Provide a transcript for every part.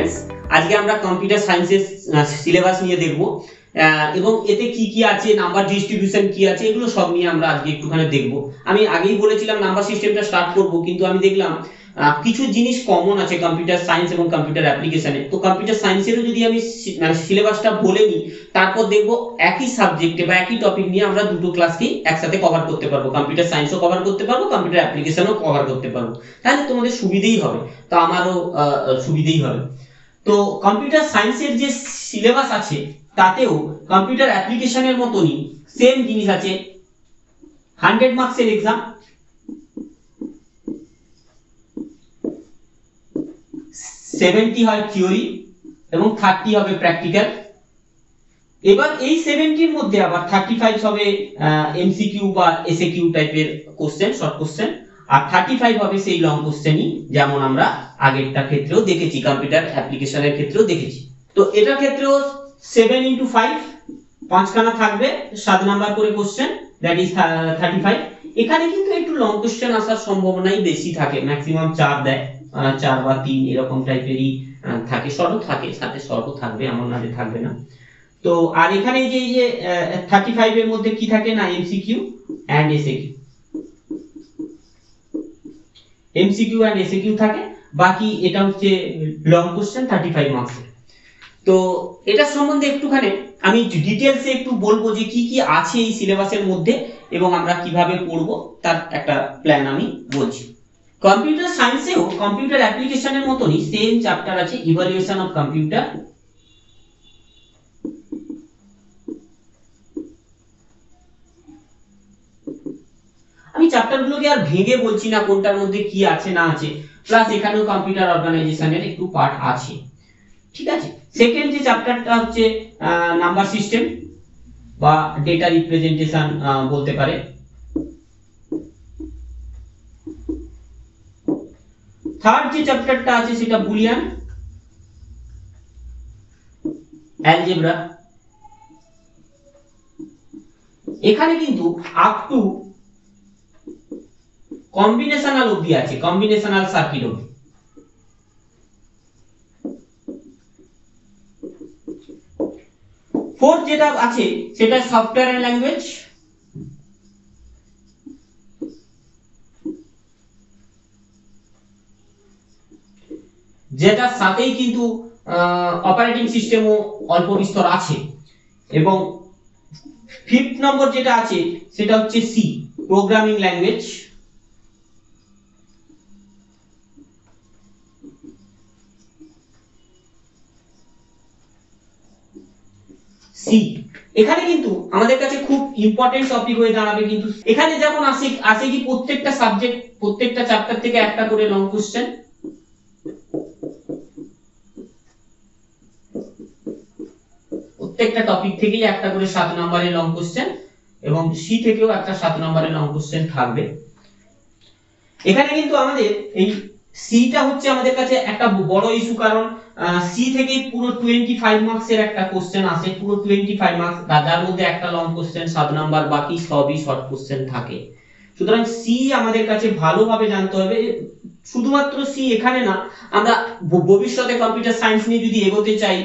Students, আজকে আমরা computer সায়েন্সের সিলেবাস নিয়ে দেখব এবং এতে কি কি আছে, নাম্বার ডিস্ট্রিবিউশন কি আছে, এগুলো সব নিয়ে আমরা আজকে একটুখানি দেখব। আমি আগেই বলেছিলাম নাম্বার সিস্টেমটা স্টার্ট করব, কিন্তু আমি দেখলাম কিছু জিনিস কমন আছে কম্পিউটার সায়েন্স এবং কম্পিউটার অ্যাপ্লিকেশনে। তো কম্পিউটার সায়েন্সেরও যদি আমি সিলেবাসটা বলে নিই, তারপর দেখব একই সাবজেক্টে বা একই টপিক নিয়ে আমরা দুটো ক্লাসকেই একসাথে কভার করতে পারবো, কম্পিউটার সায়েন্সও কভার করতে পারবো, কম্পিউটার অ্যাপ্লিকেশনও কভার করতে পারবো। তাহলে তোমাদের সুবিধেই হবে, তো আমারও সুবিধেই হবে। তো কম্পিউটার সায়েন্সের যে সিলেবাস আছে তাতেও কম্পিউটার অ্যাপ্লিকেশনের মতনই সেম জিনিস আছে। 100 মার্কসের एग्जाम, 70 হয় থিওরি এবং 30 হবে প্র্যাকটিক্যাল। এবার এই 70 এর মধ্যে আবার 35 হবে এমসিকিউ বা এসএকিউ টাইপের কোশ্চেন, শর্ট কোশ্চেন, আর 35 হবে সেই লং কোশ্চেনই, যেমন আমরা আগেরটা ক্ষেত্রেও দেখেছি, কম্পিউটার অ্যাপ্লিকেশনের ক্ষেত্রেও দেখেছি। তো এটার ক্ষেত্রেও 7 × 5 পাঁচখানা থাকবে, 7 নাম্বার করে কোশ্চেন, দ্যাট ইজ 35। এখানে কিন্তু একটু লং কোশ্চেন আসার সম্ভাবনাই বেশি থাকে, ম্যাক্সিমাম 4 দেয়, 4 বা 3 এরকম টাইপেরই থাকে, শর্টও থাকে, সাথে শর্টও থাকবে, এমন না যে থাকবে না। তো আর এখানে যে 35 এর মধ্যে কি থাকে না, MCQ and SAQ, MCQ and SAQ থাকে, বাকি এটা হচ্ছে লং কোশ্চেন 35 মার্কসের। তো এটা সম্বন্ধে একটুখানি আমি ডিটেইলসে একটু বলবো যে কি কি আছে এই সিলেবাসের মধ্যে এবং আমরা কিভাবে পড়ব, তার একটা প্ল্যান আমি বলছি। কম্পিউটার সায়েন্সেও কম্পিউটার অ্যাপ্লিকেশনের মতনই সেম চ্যাপ্টার আছে, ইভালুয়েশন অফ কম্পিউটার। আমি চ্যাপ্টারগুলোকে আর ভেঙে বলছি না কোনটার মধ্যে কি আছে না আছে, প্লাস এখানেও কম্পিউটার অর্গানাইজেশনের একটু পার্ট আছে, ঠিক আছে। সেকেন্ড যে চ্যাপ্টারটা হচ্ছে নাম্বার সিস্টেম বা ডেটা রিপ্রেজেন্টেশন বলতে পারে। থার্ড যে চ্যাপ্টারটা আছে সেটা বুলিয়ান, অ্যালজেব্রা। এখানে কিন্তু আপ টু কম্বিনেশনাল অবধি আছে, কম্বিনেশনাল সার্কিট অবধি। ফোর্থ যেটা আছে সেটা সফটওয়্যার এন্ড ল্যাঙ্গুয়েজ, যেটার সাথেই কিন্তু অপারেটিং সিস্টেমও অল্প বিস্তর আছে। এবং ফিফথ নম্বর যেটা আছে সেটা হচ্ছে সি, প্রোগ্রামিং ল্যাঙ্গুয়েজ। সি এখানে কিন্তু আমাদের কাছে খুব ইম্পর্টেন্ট টপিক হয়ে দাঁড়াবে, কিন্তু এখানে যেমন আসে কি প্রত্যেকটা সাবজেক্ট, প্রত্যেকটা চ্যাপ্টার থেকে একটা করে লং কোশ্চেন, প্রত্যেকটা টপিক থেকেই একটা করে 7 নম্বরের লং কোশ্চেন, এবং সি থেকেও একটা 7 নম্বরের লং কোশ্চেন থাকবে। এখানে কিন্তু আমাদের এই সিটা হচ্ছে আমাদের কাছে একটা বড় ইস্যু, কারণ সি থেকে পুরো 25 মার্কসের একটা কোশ্চেন আসে, পুরো 25 মার্কস, যার মধ্যে একটা লং কোশ্চেন 7 নাম্বার, বাকি সবই শর্ট কোশ্চেন থাকে। সুতরাং সি আমাদের কাছে ভালোভাবে জানতে হবে। শুধুমাত্র সি এখানে না, আমরা ভবিষ্যতে কম্পিউটার সায়েন্স নিয়ে যদি এগোতে চাই,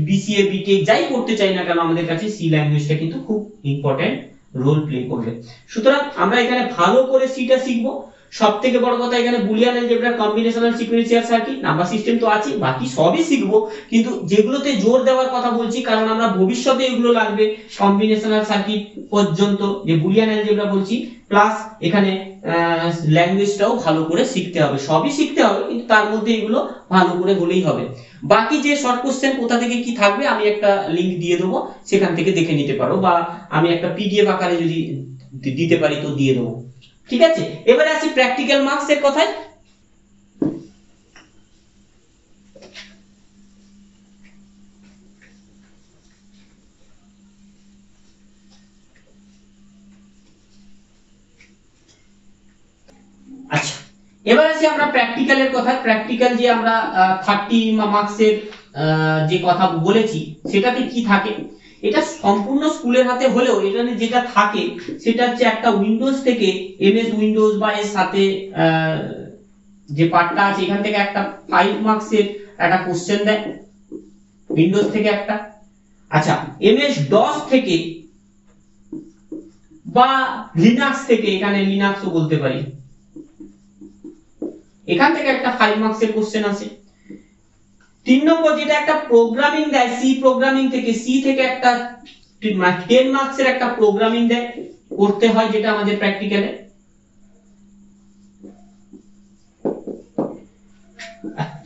বিসিএ বিটেক যাই করতে চাই না কেন, আমাদের কাছে সি ল্যাঙ্গুয়েজটা কিন্তু খুব ইম্পর্টেন্ট রোল প্লে করবে। সুতরাং আমরা এখানে ভালো করে সিটা শিখবো। সবথেকে বড় কথা, এখানে Boolean algebra, combinational sequential circuit, number system তো আছে, বাকি সবই শিখবো, কিন্তু যেগুলোতে জোর দেওয়ার কথা বলছি কারণ আমরা ভবিষ্যতে এগুলো লাগবে, কম্বিনেশনাল সার্কিট পর্যন্ত যে বুলিয়ান অ্যালজেব্রা বলছি, প্লাস এখানে ল্যাঙ্গুয়েজটাও ভালো করে শিখতে হবে। সবই শিখতে হবে, কিন্তু তার মধ্যে এগুলো ভালো করে হলেই হবে। বাকি যে শর্ট কোশ্চেন কোথা থেকে কি থাকবে আমি একটা লিংক দিয়ে দেবো, সেখান থেকে দেখে নিতে পারো, বা আমি একটা পিডিএফ আকারে যদি দিতে পারি তো দিয়ে দেবো, ঠিক আছে। এবারে আসি প্র্যাকটিক্যাল মার্কস এর কথায়। আচ্ছা, এবার আসি আমরা প্র্যাকটিক্যালের কথায়। প্র্যাকটিক্যাল যে আমরা 30 মার্কসের যে কথা বলেছি, সেটাতে কি থাকে, এটা সম্পূর্ণ স্কুলের হাতে হলেও এখানে যেটা থাকে সেটা হচ্ছে একটা উইন্ডোজ থেকে এমএস উইন্ডোজ বা এর সাথে যে পার্টটা আছে, এখান থেকে একটা 5 মার্কসের একটা কোশ্চেন দেয় উইন্ডোজ থেকে একটা, আচ্ছা MS DOS থেকে বা লিনাক্স থেকে, এখানে লিনাক্সও বলতে পারি, এখান থেকে একটা 5 মার্কসের কোশ্চেন আছে। 3 নম্বর যেটা একটা প্রোগ্রামিং দেয় সি প্রোগ্রামিং থেকে, সি থেকে একটা 10 মার্কসের একটা প্রোগ্রামিং দেয়, করতে হয় যেটা আমাদের প্র্যাকটিক্যালে।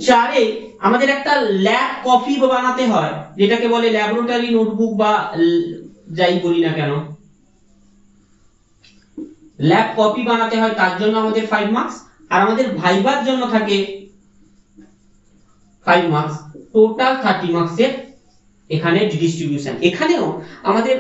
4 আমাদের একটা ল্যাব কপি বানাতে হয়, যেটাকে বলে ল্যাবরেটরি নোটবুক বা যাই বলি না কেন, ল্যাব কপি বানাতে হয়, তার জন্য আমাদের 5 মার্কস। আর আমাদের ভাইবার জন্য থাকে 5 মার্কস, টোটাল 30 মার্কসের এখানে ডিস্ট্রিবিউশন। এখানেও আমাদের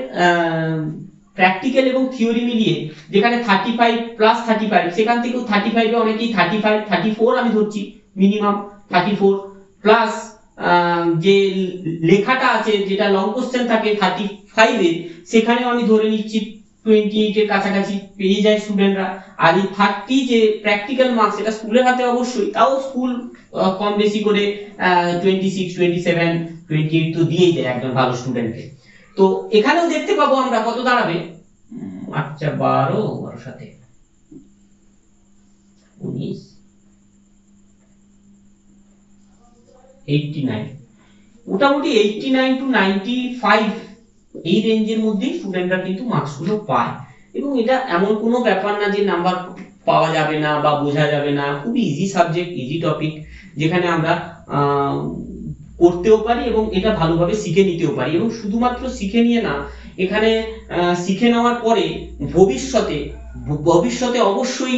প্র্যাকটিক্যাল এবং থিওরি মিলিয়ে যেখানে 35 প্লাস 35, সেখান থেকেও 35 এ অনেকেই 35 34 আমি ধরছি মিনিমাম 34 প্লাস যে লেখাটা আছে যেটা লং কোশ্চেন থাকে 35 এ, সেখানেও আমি ধরে নিচ্ছি 28 এর কাছাকাছি পেয়ে যায় স্টুডেন্টরা। আর এই 30 যে প্র্যাকটিক্যাল মার্কস, এটা স্কুলের হাতে অবশ্যই, তাও স্কুল কম বেশি করে 26 27 28 তো দিয়েই দেয় একজন ভালো স্টুডেন্টকে। তো এখানেও দেখতে পাবো আমরা কত দাঁড়াবে, আচ্ছা 12 সাথে 19 89, মোটামুটি 89 টু 95 এই রেঞ্জের মধ্যে স্টুডেন্টরা কিন্তু মার্কস গুলো পায়। এবং এটা এমন কোনো ব্যাপার না যে নাম্বার পাওয়া যাবে না বা বোঝা যাবে না, খুবই ইজি সাবজেক্ট, ইজি টপিক, যেখানে আমরা করতেও পারি এবং এটা ভালোভাবে শিখে নিতেও পারি। এবং শুধুমাত্র শিখে নিয়ে না, এখানে শিখে নেওয়ার পরে ভবিষ্যতে অবশ্যই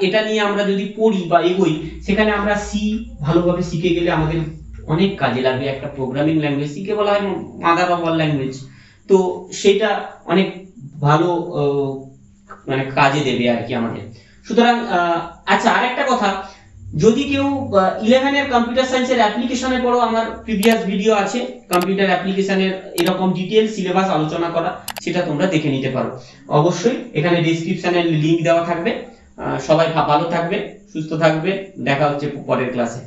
এটা নিয়ে আমরা যদি পড়ি বা এগোই, সেখানে আমরা ভালোভাবে শিখে গেলে আমাদের অনেক কাজে লাগবে। একটা প্রোগ্রামিং ল্যাঙ্গুয়েজ শিখে বলা হয় মাদার অফ অল ল্যাঙ্গুয়েজ, তো সেটা অনেক ভালো মানে কাজে দেবে আর কি আমাদের। সুতরাং আচ্ছা আরেকটা কথা, যদি কেউ 11 এর কম্পিউটার সায়েন্সের অ্যাপ্লিকেশনে পড়ো, আমার প্রিভিয়াস ভিডিও আছে কম্পিউটার অ্যাপ্লিকেশনের এরকম ডিটেইল সিলেবাস আলোচনা করা, সেটা তোমরা দেখে নিতে পারো। অবশ্যই এখানে ডেসক্রিপশনে লিংক দেওয়া থাকবে। সবাই ভালো থাকবে, সুস্থ থাকবে, দেখা হচ্ছে পরের ক্লাসে।